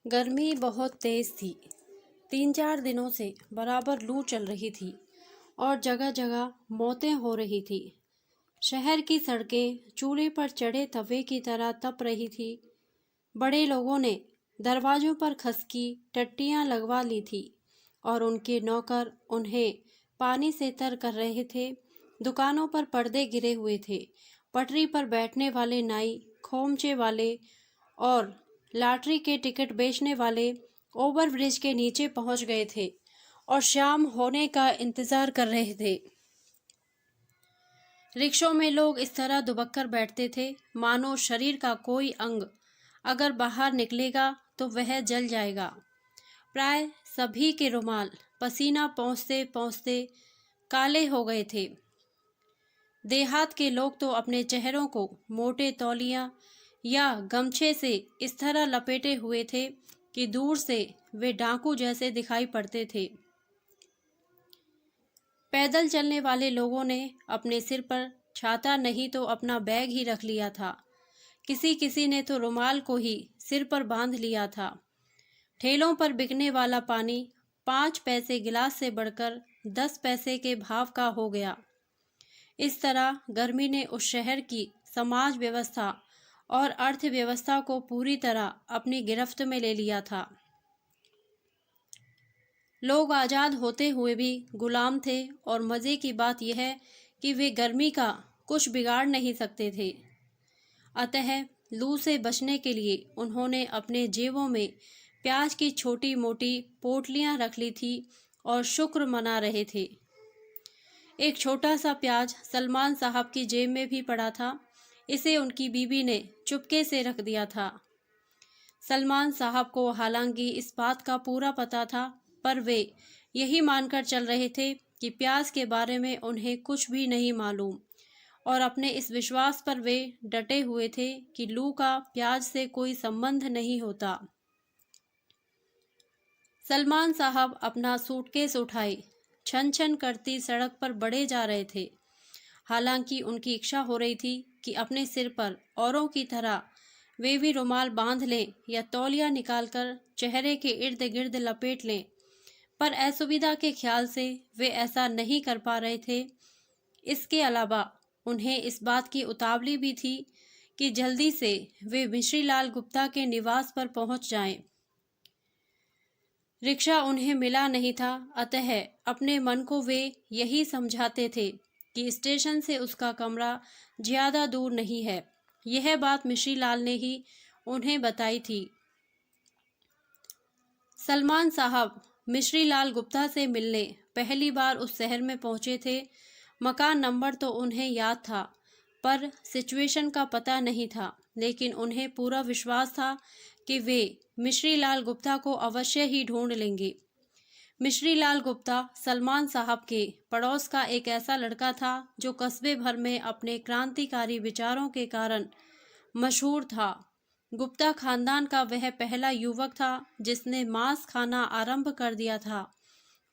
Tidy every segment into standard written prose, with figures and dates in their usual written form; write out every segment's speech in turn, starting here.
गर्मी बहुत तेज़ थी। 3-4 दिनों से बराबर लू चल रही थी और जगह जगह मौतें हो रही थी। शहर की सड़कें चूल्हे पर चढ़े तवे की तरह तप रही थी। बड़े लोगों ने दरवाजों पर खसकी टट्टियां लगवा ली थी और उनके नौकर उन्हें पानी से तर कर रहे थे। दुकानों पर पर्दे गिरे हुए थे। पटरी पर बैठने वाले नाई, खोमचे वाले और लॉटरी के टिकट बेचने वाले ओवरब्रिज के नीचे पहुंच गए थे और शाम होने का इंतजार कर रहे थे। रिक्शों में लोग इस तरह दुबक्कर बैठते थे मानो शरीर का कोई अंग अगर बाहर निकलेगा तो वह जल जाएगा। प्राय सभी के रुमाल पसीना पोंछते पोंछते काले हो गए थे। देहात के लोग तो अपने चेहरों को मोटे तौलिया या गमछे से इस तरह लपेटे हुए थे कि दूर से वे डाकू जैसे दिखाई पड़ते थे। पैदल चलने वाले लोगों ने अपने सिर पर छाता नहीं तो अपना बैग ही रख लिया था। किसी किसी ने तो रुमाल को ही सिर पर बांध लिया था। ठेलों पर बिकने वाला पानी 5 पैसे गिलास से बढ़कर 10 पैसे के भाव का हो गया। इस तरह गर्मी ने उस शहर की समाज व्यवस्था और अर्थव्यवस्था को पूरी तरह अपनी गिरफ्त में ले लिया था। लोग आज़ाद होते हुए भी गुलाम थे और मज़े की बात यह है कि वे गर्मी का कुछ बिगाड़ नहीं सकते थे। अतः लू से बचने के लिए उन्होंने अपने जेबों में प्याज की छोटी मोटी पोटलियां रख ली थी और शुक्र मना रहे थे। एक छोटा सा प्याज सलमान साहब की जेब में भी पड़ा था। इसे उनकी बीवी ने चुपके से रख दिया था। सलमान साहब को हालांकि इस बात का पूरा पता था, पर वे यही मानकर चल रहे थे कि प्याज के बारे में उन्हें कुछ भी नहीं मालूम और अपने इस विश्वास पर वे डटे हुए थे कि लू का प्याज से कोई संबंध नहीं होता। सलमान साहब अपना सूटकेस उठाए छन छन करती सड़क पर बढ़े जा रहे थे। हालांकि उनकी इच्छा हो रही थी कि अपने सिर पर औरों की तरह वे भी रुमाल बांध लें या तौलिया निकालकर चेहरे के इर्द गिर्द लपेट लें, पर असुविधा के ख्याल से वे ऐसा नहीं कर पा रहे थे। इसके अलावा उन्हें इस बात की उतावली भी थी कि जल्दी से वे मिश्री लाल गुप्ता के निवास पर पहुंच जाएं। रिक्शा उन्हें मिला नहीं था, अतः अपने मन को वे यही समझाते थे कि स्टेशन से उसका कमरा ज्यादा दूर नहीं है। यह बात मिश्री लाल ने ही उन्हें बताई थी। सलमान साहब मिश्री लाल गुप्ता से मिलने पहली बार उस शहर में पहुंचे थे। मकान नंबर तो उन्हें याद था, पर सिचुएशन का पता नहीं था। लेकिन उन्हें पूरा विश्वास था कि वे मिश्री लाल गुप्ता को अवश्य ही ढूंढ लेंगे। मिश्री लाल गुप्ता सलमान साहब के पड़ोस का एक ऐसा लड़का था जो कस्बे भर में अपने क्रांतिकारी विचारों के कारण मशहूर था। गुप्ता खानदान का वह पहला युवक था जिसने मांस खाना आरंभ कर दिया था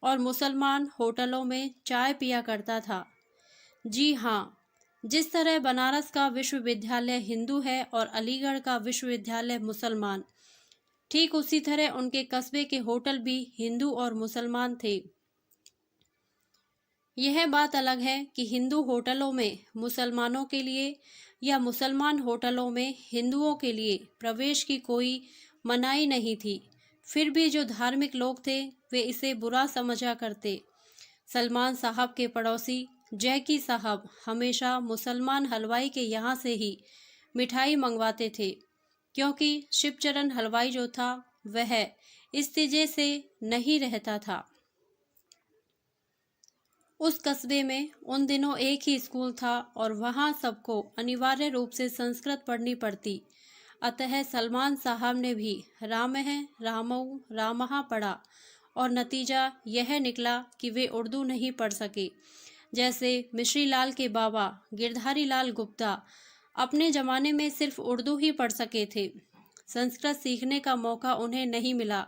और मुसलमान होटलों में चाय पिया करता था। जी हाँ, जिस तरह बनारस का विश्वविद्यालय हिंदू है और अलीगढ़ का विश्वविद्यालय मुसलमान, ठीक उसी तरह उनके कस्बे के होटल भी हिंदू और मुसलमान थे। यह बात अलग है कि हिंदू होटलों में मुसलमानों के लिए या मुसलमान होटलों में हिंदुओं के लिए प्रवेश की कोई मनाही नहीं थी। फिर भी जो धार्मिक लोग थे वे इसे बुरा समझा करते। सलमान साहब के पड़ोसी जैकी साहब हमेशा मुसलमान हलवाई के यहाँ से ही मिठाई मंगवाते थे, क्योंकि शिवचरण हलवाई जो था वह इस्तीजे से नहीं रहता था। उस कस्बे में उन दिनों एक ही स्कूल था और वहाँ सबको अनिवार्य रूप से संस्कृत पढ़नी पड़ती। अतः सलमान साहब ने भी रामः रामऊ रामहा पढ़ा और नतीजा यह निकला कि वे उर्दू नहीं पढ़ सके। जैसे मिश्री लाल के बाबा गिरधारी लाल गुप्ता अपने ज़माने में सिर्फ उर्दू ही पढ़ सके थे। संस्कृत सीखने का मौका उन्हें नहीं मिला।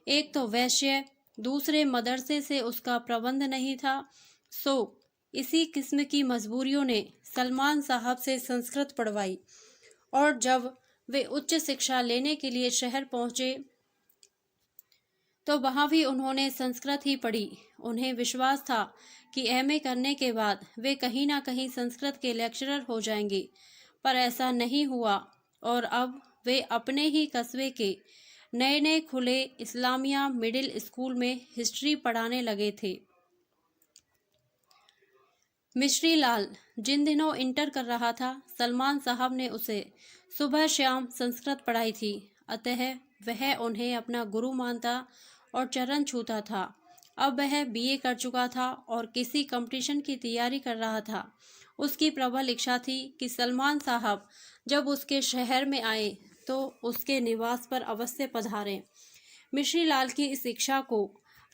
एक तो वैश्य, दूसरे मदरसे से उसका प्रबंध नहीं था। सो इसी किस्म की मजबूरियों ने सलमान साहब से संस्कृत पढ़वाई और जब वे उच्च शिक्षा लेने के लिए शहर पहुंचे तो वहाँ भी उन्होंने संस्कृत ही पढ़ी। उन्हें विश्वास था कि एमए करने के बाद वे कहीं ना कहीं संस्कृत के लेक्चरर हो जाएंगे, पर ऐसा नहीं हुआ और अब वे अपने ही कस्बे के नए नए खुले इस्लामिया मिडिल स्कूल में हिस्ट्री पढ़ाने लगे थे। मिश्री लाल जिन दिनों इंटर कर रहा था, सलमान साहब ने उसे सुबह शाम संस्कृत पढ़ाई थी, अतः वह उन्हें अपना गुरु मानता और चरण छूता था। अब वह बीए कर चुका था और किसी कंपटीशन की तैयारी कर रहा था। उसकी प्रबल इच्छा थी कि सलमान साहब जब उसके शहर में आए तो उसके निवास पर अवश्य पधारें। मिश्री लाल की इस इच्छा को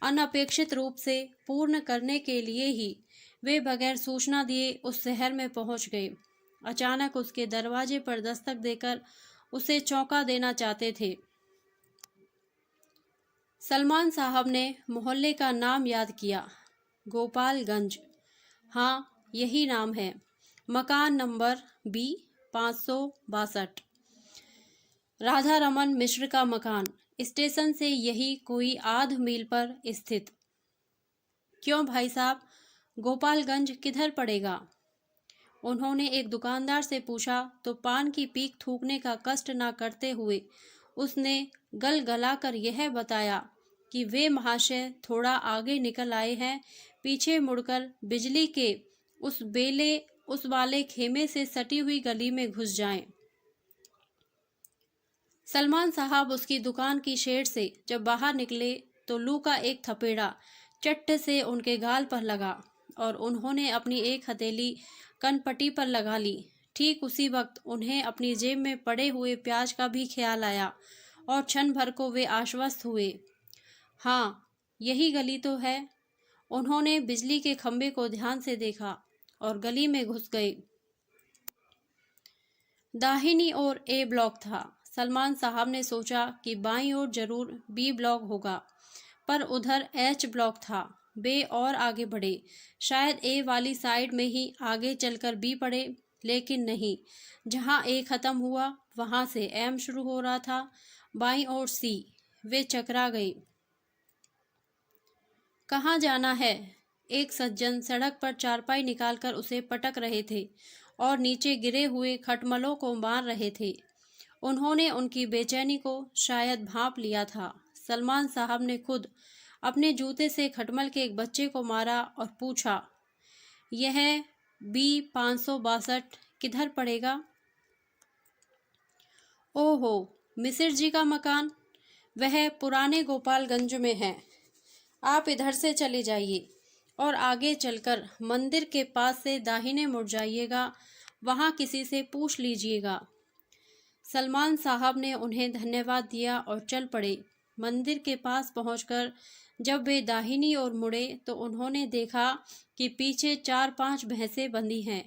अनपेक्षित रूप से पूर्ण करने के लिए ही वे बगैर सूचना दिए उस शहर में पहुंच गए। अचानक उसके दरवाजे पर दस्तक देकर उसे चौंका देना चाहते थे। सलमान साहब ने मोहल्ले का नाम याद किया। गोपालगंज, हाँ यही नाम है। मकान नंबर बी 562। राधा रमन मिश्र का मकान स्टेशन से यही कोई आध मील पर स्थित। क्यों भाई साहब, गोपालगंज किधर पड़ेगा? उन्होंने एक दुकानदार से पूछा तो पान की पीक थूकने का कष्ट ना करते हुए उसने गलगलाकर यह बताया कि वे महाशय थोड़ा आगे निकल आए हैं, पीछे मुड़कर बिजली के उस वाले खेमे से सटी हुई गली में घुस जाएं। सलमान साहब उसकी दुकान की शेड से जब बाहर निकले तो लू का एक थपेड़ा चट्ट से उनके गाल पर लगा और उन्होंने अपनी एक हथेली कनपट्टी पर लगा ली। ठीक उसी वक्त उन्हें अपनी जेब में पड़े हुए प्याज का भी ख्याल आया और क्षण भर को वे आश्वस्त हुए। हाँ, यही गली तो है। उन्होंने बिजली के खंभे को ध्यान से देखा और गली में घुस गए। दाहिनी ओर ए ब्लॉक था। सलमान साहब ने सोचा कि बाईं ओर जरूर बी ब्लॉक होगा, पर उधर एच ब्लॉक था। वे और आगे बढ़े, शायद ए वाली साइड में ही आगे चलकर बी पड़े, लेकिन नहीं। जहां ए खत्म हुआ वहां से एम शुरू हो रहा था। बाईं ओर सी। वे चकरा गए। कहाँ जाना है? एक सज्जन सड़क पर चारपाई निकालकर उसे पटक रहे थे और नीचे गिरे हुए खटमलों को मार रहे थे। उन्होंने उनकी बेचैनी को शायद भांप लिया था। सलमान साहब ने खुद अपने जूते से खटमल के एक बच्चे को मारा और पूछा, यह बी 562 किधर पड़ेगा? ओहो, मिसिर जी का मकान? वह पुराने गोपालगंज में है। आप इधर से चले जाइए और आगे चलकर मंदिर के पास से दाहिने मुड़ जाइएगा, वहाँ किसी से पूछ लीजिएगा। सलमान साहब ने उन्हें धन्यवाद दिया और चल पड़े। मंदिर के पास पहुंचकर जब वे दाहिनी ओर मुड़े तो उन्होंने देखा कि पीछे 4-5 भैंसें बंधी हैं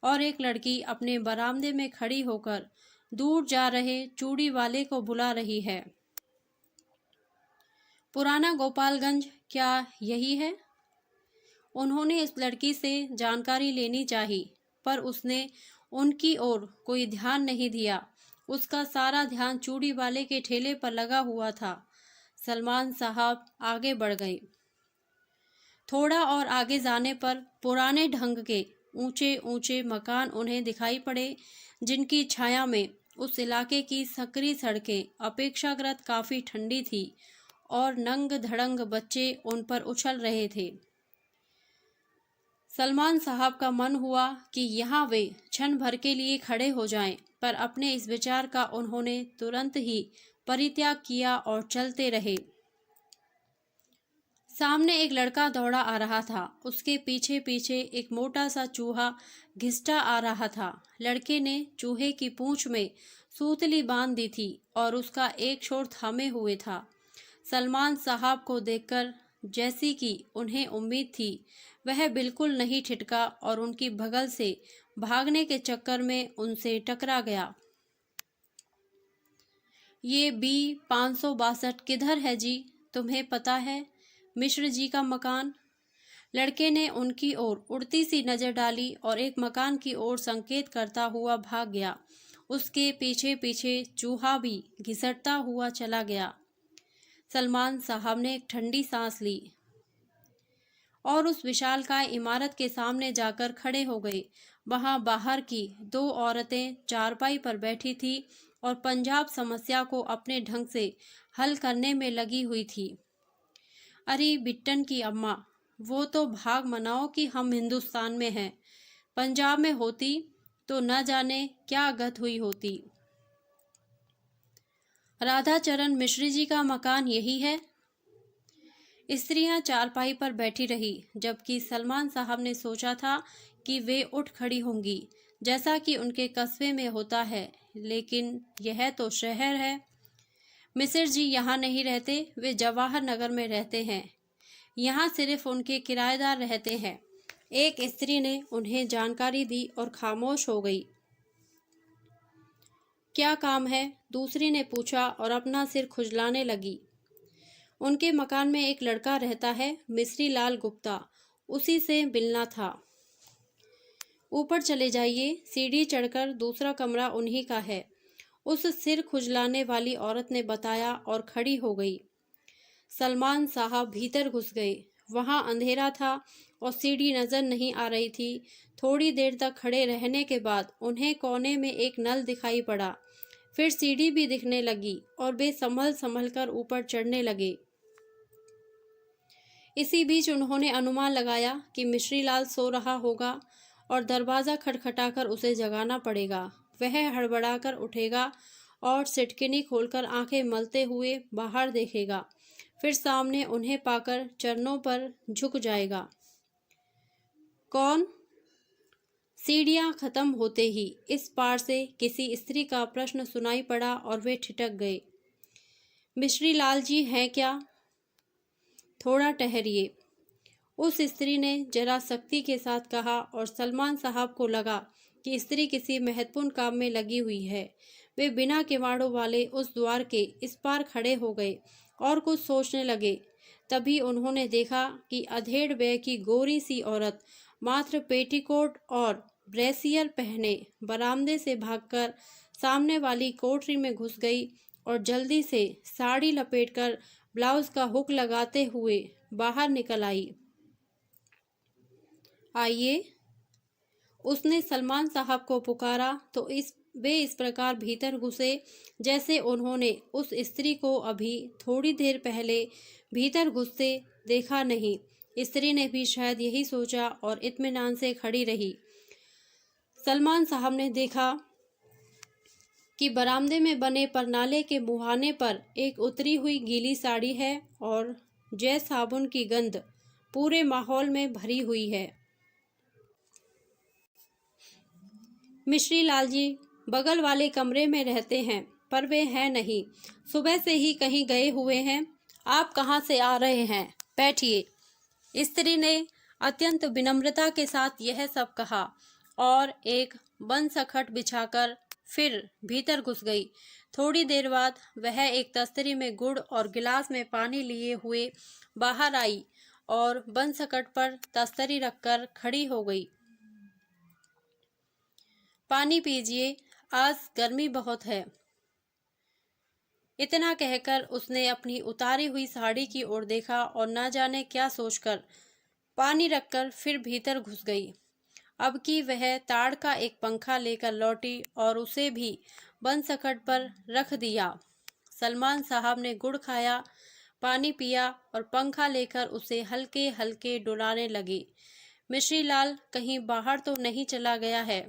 और एक लड़की अपने बरामदे में खड़ी होकर दूर जा रहे चूड़ी वाले को बुला रही है। पुराना गोपालगंज क्या यही है? उन्होंने इस लड़की से जानकारी लेनी चाहिए, पर उसने उनकी ओर कोई ध्यान नहीं दिया। उसका सारा ध्यान चूड़ी वाले के ठेले पर लगा हुआ था। सलमान साहब आगे बढ़ गए। थोड़ा और आगे जाने पर पुराने ढंग के ऊंचे ऊंचे मकान उन्हें दिखाई पड़े, जिनकी छाया में उस इलाके की सकरी सड़कें अपेक्षाकृत काफ़ी ठंडी थी और नंग धड़ंग बच्चे उन पर उछल रहे थे। सलमान साहब का मन हुआ कि यहाँ वे क्षण भर के लिए खड़े हो जाएं, पर अपने इस विचार का उन्होंने तुरंत ही परित्याग किया और चलते रहे। सामने एक लड़का दौड़ा आ रहा था। उसके पीछे पीछे एक मोटा सा चूहा घिसटा आ रहा था। लड़के ने चूहे की पूंछ में सूतली बांध दी थी और उसका एक छोर थामे हुए था। सलमान साहब को देखकर जैसी कि उन्हें उम्मीद थी, वह बिल्कुल नहीं ठिठका और उनकी बगल से भागने के चक्कर में उनसे टकरा गया। ये बी 562 किधर है जी? तुम्हें पता है? मिश्र जी का मकान। लड़के ने उनकी ओर उड़ती सी नजर डाली और एक मकान की ओर संकेत करता हुआ भाग गया। उसके पीछे पीछे चूहा भी घिसटता हुआ चला गया। सलमान साहब ने एक ठंडी सांस ली और उस विशालकाय इमारत के सामने जाकर खड़े हो गए। वहां बाहर की दो औरतें चारपाई पर बैठी थी और पंजाब समस्या को अपने ढंग से हल करने में लगी हुई थी। अरे बिट्टन की अम्मा, वो तो भाग मनाओ कि हम हिंदुस्तान में हैं। पंजाब में होती तो न जाने क्या गत हुई होती। राधाचरण मिश्र जी का मकान यही है। स्त्रियां चारपाई पर बैठी रही, जबकि सलमान साहब ने सोचा था कि वे उठ खड़ी होंगी, जैसा कि उनके कस्बे में होता है, लेकिन यह तो शहर है। मिसिर जी यहाँ नहीं रहते, वे जवाहर नगर में रहते हैं। यहाँ सिर्फ उनके किराएदार रहते हैं। एक स्त्री ने उन्हें जानकारी दी और खामोश हो गई। क्या काम है? दूसरी ने पूछा और अपना सिर खुजलाने लगी। उनके मकान में एक लड़का रहता है, मिश्री लाल गुप्ता, उसी से मिलना था। ऊपर चले जाइए, सीढ़ी चढ़कर दूसरा कमरा उन्हीं का है, उस सिर खुजलाने वाली औरत ने बताया और खड़ी हो गई। सलमान साहब भीतर घुस गए। वहां अंधेरा था और सीढ़ी नजर नहीं आ रही थी। थोड़ी देर तक खड़े रहने के बाद उन्हें कोने में एक नल दिखाई पड़ा। फिर सीढ़ी भी दिखने लगी और वे संभल संभल कर ऊपर चढ़ने लगे। इसी बीच उन्होंने अनुमान लगाया कि मिश्रीलाल सो रहा होगा और दरवाज़ा खटखटाकर उसे जगाना पड़ेगा। वह हड़बड़ाकर उठेगा और सिटकिनी खोलकर आंखें मलते हुए बाहर देखेगा। फिर सामने उन्हें पाकर चरणों पर झुक जाएगा। कौन? सीढ़ियां खत्म होते ही इस पार से किसी स्त्री का प्रश्न सुनाई पड़ा और वे ठिठक गए। मिश्रीलाल जी हैं क्या? थोड़ा ठहरिए, उस स्त्री ने जरा सख्ती के साथ कहा और सलमान साहब को लगा कि स्त्री किसी महत्वपूर्ण काम में लगी हुई है। वे बिना किवाड़ों वाले उस द्वार के इस पार खड़े हो गए और कुछ सोचने लगे। तभी उन्होंने देखा कि अधेड़ वय की गोरी सी औरत मात्र पेटीकोट और ब्रेसियर पहने बरामदे से भागकर सामने वाली कोठरी में घुस गई और जल्दी से साड़ी लपेटकर ब्लाउज का हुक लगाते हुए बाहर निकल आई। आइए, उसने सलमान साहब को पुकारा तो वे इस प्रकार भीतर घुसे जैसे उन्होंने उस स्त्री को अभी थोड़ी देर पहले भीतर घुसते देखा नहीं। स्त्री ने भी शायद यही सोचा और इत्मीनान से खड़ी रही। सलमान साहब ने देखा कि बरामदे में बने परनाले के मुहाने पर एक उतरी हुई गीली साड़ी है और जय साबुन की गंध पूरे माहौल में भरी हुई है। मिश्री लाल जी बगल वाले कमरे में रहते हैं, पर वे हैं नहीं, सुबह से ही कहीं गए हुए हैं। आप कहाँ से आ रहे हैं? बैठिए। स्त्री ने अत्यंत विनम्रता के साथ यह सब कहा और एक बंसखट बिछाकर फिर भीतर घुस गई। थोड़ी देर बाद वह एक तस्तरी में गुड़ और गिलास में पानी लिए हुए बाहर आई और बंसखट पर तस्तरी रखकर खड़ी हो गई। पानी पीजिए, आज गर्मी बहुत है। इतना कहकर उसने अपनी उतारी हुई साड़ी की ओर देखा और न जाने क्या सोचकर पानी रखकर फिर भीतर घुस गई। अब की वह ताड़ का एक पंखा लेकर लौटी और उसे भी बंसखट पर रख दिया। सलमान साहब ने गुड़ खाया, पानी पिया और पंखा लेकर उसे हल्के हल्के डुलाने लगे। मिश्रीलाल कहीं बाहर तो नहीं चला गया है?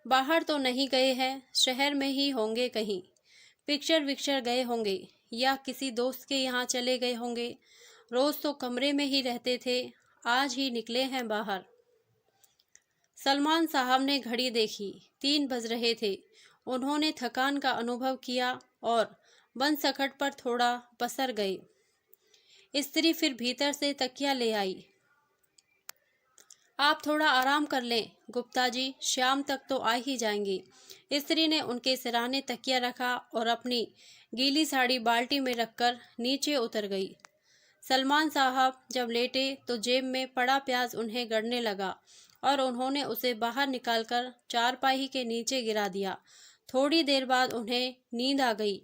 बाहर तो नहीं गए हैं, शहर में ही होंगे कहीं। पिक्चर विक्चर गए होंगे या किसी दोस्त के यहाँ चले गए होंगे। रोज तो कमरे में ही रहते थे, आज ही निकले हैं बाहर। सलमान साहब ने घड़ी देखी, 3 बज रहे थे। उन्होंने थकान का अनुभव किया और बंसखट पर थोड़ा पसर गए। स्त्री फिर भीतर से तकिया ले आई। आप थोड़ा आराम कर लें गुप्ता जी, शाम तक तो आ ही जाएंगे। स्त्री ने उनके सिरहाने तकिया रखा और अपनी गीली साड़ी बाल्टी में रखकर नीचे उतर गई। सलमान साहब जब लेटे तो जेब में पड़ा प्याज उन्हें गड़ने लगा और उन्होंने उसे बाहर निकालकर चारपाई के नीचे गिरा दिया। थोड़ी देर बाद उन्हें नींद आ गई।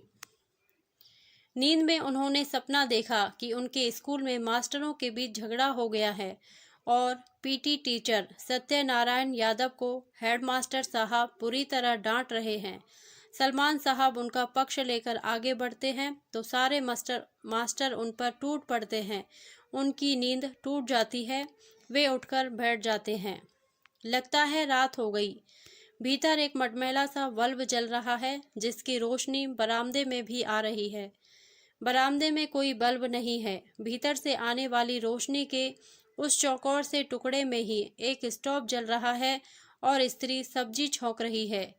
नींद में उन्होंने सपना देखा कि उनके स्कूल में मास्टरों के बीच झगड़ा हो गया है और पीटी टीचर सत्यनारायण यादव को हेडमास्टर साहब बुरी तरह डांट रहे हैं। सलमान साहब उनका पक्ष लेकर आगे बढ़ते हैं तो सारे मास्टर उन पर टूट पड़ते हैं। उनकी नींद टूट जाती है, वे उठकर बैठ जाते हैं। लगता है रात हो गई। भीतर एक मटमैला सा बल्ब जल रहा है जिसकी रोशनी बरामदे में भी आ रही है। बरामदे में कोई बल्ब नहीं है। भीतर से आने वाली रोशनी के उस चौकोर से टुकड़े में ही एक स्टोव जल रहा है और स्त्री सब्जी छौंक रही है।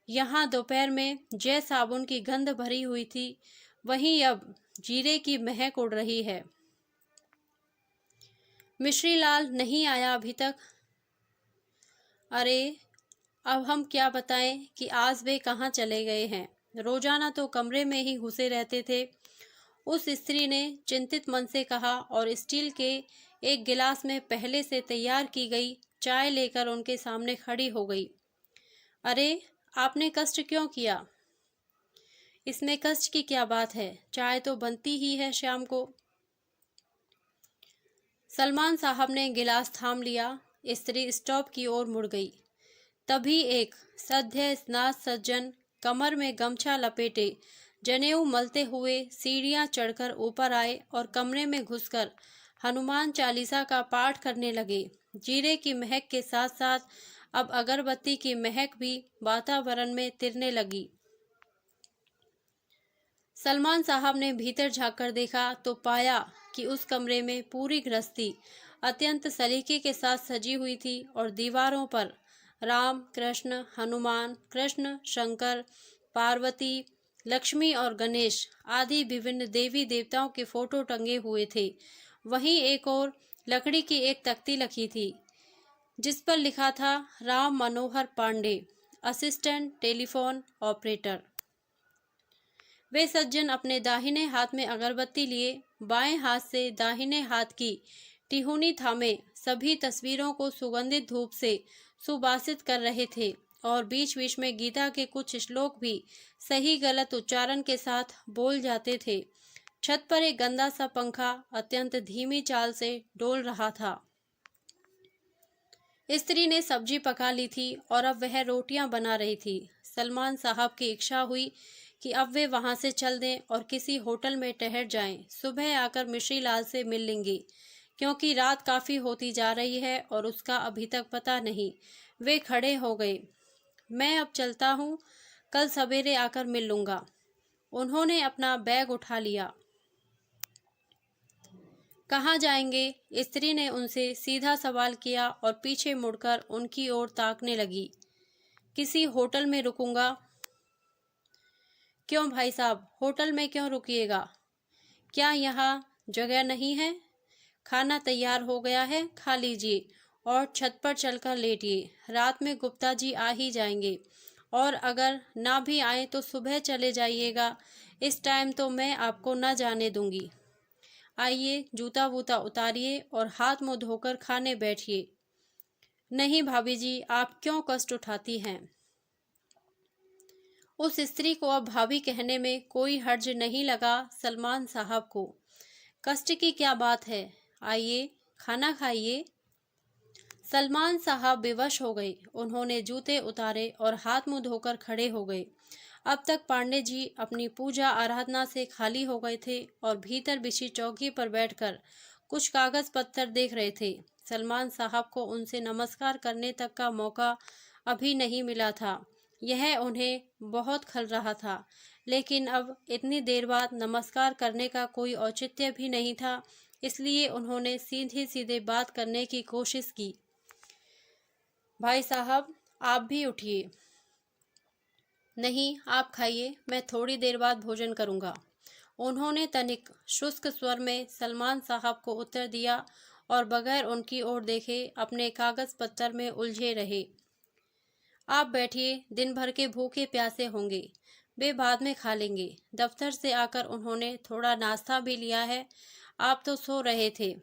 यहाँ दोपहर में जय साबुन की गंध भरी हुई थी, वहीं अब जीरे की महक उड़ रही है। मिश्री लाल नहीं आया अभी तक। अरे अब हम क्या बताएं कि आज वे कहाँ चले गए हैं। रोजाना तो कमरे में ही घुसे रहते थे। उस स्त्री ने चिंतित मन से कहा और स्टील के एक गिलास में पहले से तैयार की गई चाय लेकर उनके सामने खड़ी हो गई। अरे आपने कष्ट क्यों किया? इसमें कष्ट की क्या बात है, चाय तो बनती ही है शाम को। सलमान साहब ने गिलास थाम लिया। स्त्री स्टॉप की ओर मुड़ गई। तभी एक सद्य स्नात सज्जन कमर में गमछा लपेटे जनेऊ मलते हुए सीढ़ियां चढ़कर ऊपर आए और कमरे में घुसकर हनुमान चालीसा का पाठ करने लगे। जीरे की महक के साथ साथ अब अगरबत्ती की महक भी वातावरण में तिरने लगी। सलमान साहब ने भीतर झांककर देखा तो पाया कि उस कमरे में पूरी गृहस्थी अत्यंत सलीके के साथ सजी हुई थी और दीवारों पर राम, कृष्ण, हनुमान, कृष्ण, शंकर, पार्वती, लक्ष्मी और गणेश आदि विभिन्न देवी देवताओं के फोटो टंगे हुए थे। वहीं एक और लकड़ी की एक तख्ती रखी थी जिस पर लिखा था Ram Manohar Pandey, assistant telephone operator. वे सज्जन अपने दाहिने हाथ में अगरबत्ती लिए बाएं हाथ से दाहिने हाथ की टिहुनी थामे सभी तस्वीरों को सुगंधित धूप से सुबासित कर रहे थे और बीच बीच में गीता के कुछ श्लोक भी सही गलत उच्चारण के साथ बोल जाते थे। छत पर एक गंदा सा पंखा अत्यंत धीमी चाल से डोल रहा था। स्त्री ने सब्जी पका ली थी और अब वह रोटियां बना रही थी। सलमान साहब की इच्छा हुई कि अब वे वहां से चल दें और किसी होटल में ठहर जाएं। सुबह आकर मिश्री लाल से मिल लेंगे क्योंकि रात काफ़ी होती जा रही है और उसका अभी तक पता नहीं। वे खड़े हो गए। मैं अब चलता हूँ, कल सवेरे आकर मिल लूँगा। उन्होंने अपना बैग उठा लिया। कहाँ जाएंगे? स्त्री ने उनसे सीधा सवाल किया और पीछे मुड़कर उनकी ओर ताकने लगी। किसी होटल में रुकूंगा। क्यों भाई साहब, होटल में क्यों रुकिएगा? क्या यहाँ जगह नहीं है? खाना तैयार हो गया है, खा लीजिए और छत पर चलकर लेटिए। रात में गुप्ता जी आ ही जाएंगे और अगर ना भी आए तो सुबह चले जाइएगा। इस टाइम तो मैं आपको न जाने दूंगी। आइए, जूता वूता उतारिए और हाथ मुंह धोकर खाने बैठिए। नहीं भाभी जी, आप क्यों कष्ट उठाती हैं? उस स्त्री को अब भाभी कहने में कोई हर्ज नहीं लगा। सलमान साहब को कष्ट की क्या बात है, आइए खाना खाइए। सलमान साहब बेवश हो गए। उन्होंने जूते उतारे और हाथ मुंह धोकर खड़े हो गए। अब तक पांडे जी अपनी पूजा आराधना से खाली हो गए थे और भीतर बिछी चौकी पर बैठकर कुछ कागज पत्थर देख रहे थे। सलमान साहब को उनसे नमस्कार करने तक का मौका अभी नहीं मिला था। यह उन्हें बहुत खल रहा था, लेकिन अब इतनी देर बाद नमस्कार करने का कोई औचित्य भी नहीं था, इसलिए उन्होंने सीधे सीधे बात करने की कोशिश की। भाई साहब, आप भी उठिए। नहीं, आप खाइए, मैं थोड़ी देर बाद भोजन करूंगा। उन्होंने तनिक शुष्क स्वर में सलमान साहब को उत्तर दिया और बगैर उनकी ओर देखे अपने कागज पत्तर में उलझे रहे। आप बैठिए, दिन भर के भूखे प्यासे होंगे, वे बाद में खा लेंगे। दफ्तर से आकर उन्होंने थोड़ा नाश्ता भी लिया है, आप तो सो रहे थे।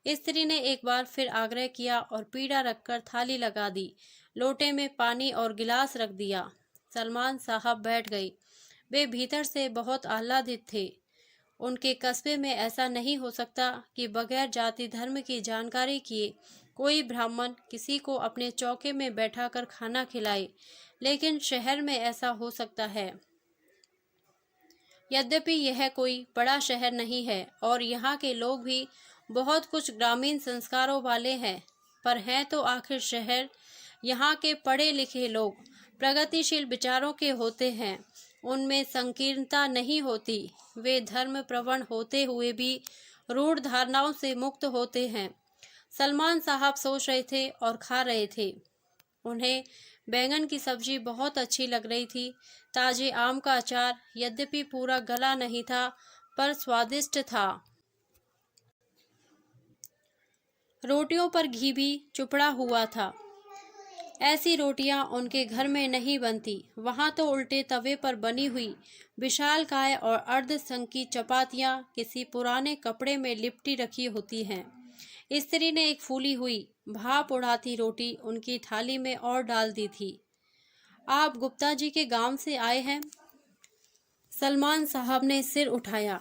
स्त्री ने एक बार फिर आग्रह किया और पीढ़ा रखकर थाली लगा दी। लोटे में पानी और गिलास रख दिया। सलमान साहब बैठ गए। वे भीतर से बहुत आह्लादित थे। उनके कस्बे में ऐसा नहीं हो सकता कि बगैर जाति धर्म की जानकारी किए कोई ब्राह्मण किसी को अपने चौके में बैठाकर खाना खिलाए, लेकिन शहर में ऐसा हो सकता है। यद्यपि यह कोई बड़ा शहर नहीं है और यहाँ के लोग भी बहुत कुछ ग्रामीण संस्कारों वाले हैं, पर हैं तो आखिर शहर। यहाँ के पढ़े लिखे लोग प्रगतिशील विचारों के होते हैं, उनमें संकीर्णता नहीं होती। वे धर्म प्रवण होते हुए भी रूढ़ धारणाओं से मुक्त होते हैं। सलमान साहब सोच रहे थे और खा रहे थे। उन्हें बैंगन की सब्जी बहुत अच्छी लग रही थी। ताजे आम का अचार यद्यपि पूरा गला नहीं था, पर स्वादिष्ट था। रोटियों पर घी भी चुपड़ा हुआ था। ऐसी रोटियां उनके घर में नहीं बनती। वहां तो उल्टे तवे पर बनी हुई विशालकाय और अर्धसंकी चपातियां किसी पुराने कपड़े में लिपटी रखी होती हैं। स्त्री ने एक फूली हुई भाप उड़ाती रोटी उनकी थाली में और डाल दी थी। आप गुप्ता जी के गांव से आए हैं? सलमान साहब ने सिर उठाया।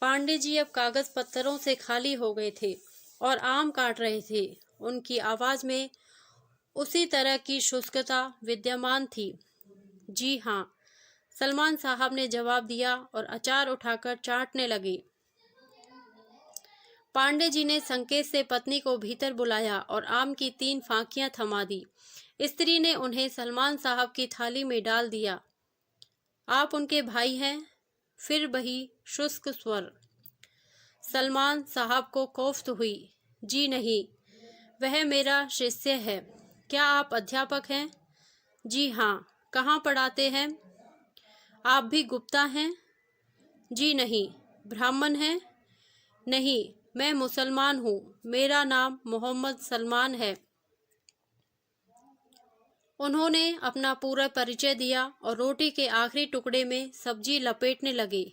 पांडे जी अब कागज पत्तरों से खाली हो गए थे और आम काट रहे थे। उनकी आवाज में उसी तरह की शुष्कता विद्यमान थी। जी हाँ, सलमान साहब ने जवाब दिया और अचार उठाकर चाटने लगे। पांडे जी ने संकेत से पत्नी को भीतर बुलाया और आम की 3 फांकियां थमा दी। स्त्री ने उन्हें सलमान साहब की थाली में डाल दिया। आप उनके भाई हैं? फिर वही शुष्क स्वर। सलमान साहब को कोफ्त हुई। जी नहीं, वह मेरा शिष्य है। क्या आप अध्यापक हैं? जी हाँ। कहाँ पढ़ाते हैं? आप भी गुप्ता हैं? जी नहीं। ब्राह्मण हैं? नहीं, मैं मुसलमान हूँ। मेरा नाम मोहम्मद सलमान है। उन्होंने अपना पूरा परिचय दिया और रोटी के आखिरी टुकड़े में सब्जी लपेटने लगे।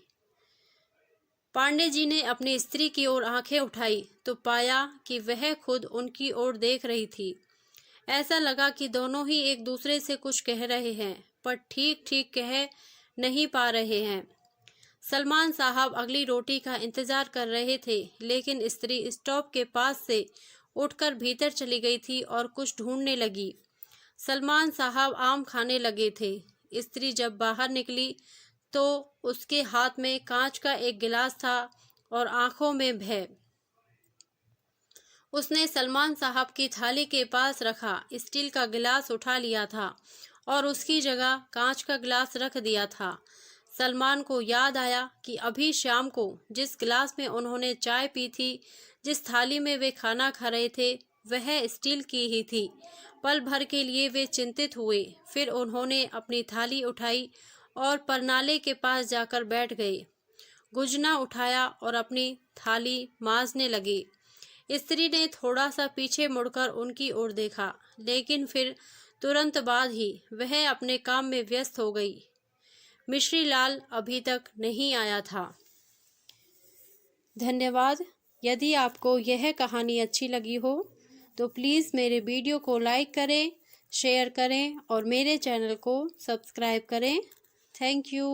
पांडे जी ने अपनी स्त्री की ओर आंखें उठाई तो पाया कि वह खुद उनकी ओर देख रही थी। ऐसा लगा कि दोनों ही एक दूसरे से कुछ कह रहे हैं, पर ठीक ठीक कह नहीं पा रहे हैं। सलमान साहब अगली रोटी का इंतजार कर रहे थे, लेकिन स्त्री स्टोव के पास से उठकर भीतर चली गई थी और कुछ ढूंढने लगी। सलमान साहब आम खाने लगे थे। स्त्री जब बाहर निकली तो उसके हाथ में कांच का एक गिलास था और आंखों में भय। उसने सलमान साहब की थाली के पास रखा स्टील का गिलास उठा लिया था और उसकी जगह कांच का गिलास रख दिया था। सलमान को याद आया कि अभी शाम को जिस गिलास में उन्होंने चाय पी थी, जिस थाली में वे खाना खा रहे थे, वह स्टील की ही थी। पल भर के लिए वे चिंतित हुए। फिर उन्होंने अपनी थाली उठाई और परनाले के पास जाकर बैठ गए। गुजना उठाया और अपनी थाली मांजने लगे। स्त्री ने थोड़ा सा पीछे मुड़कर उनकी ओर देखा, लेकिन फिर तुरंत बाद ही वह अपने काम में व्यस्त हो गई। मिश्री लाल अभी तक नहीं आया था। धन्यवाद। यदि आपको यह कहानी अच्छी लगी हो तो प्लीज़ मेरे वीडियो को लाइक करें, शेयर करें और मेरे चैनल को सब्सक्राइब करें। Thank you.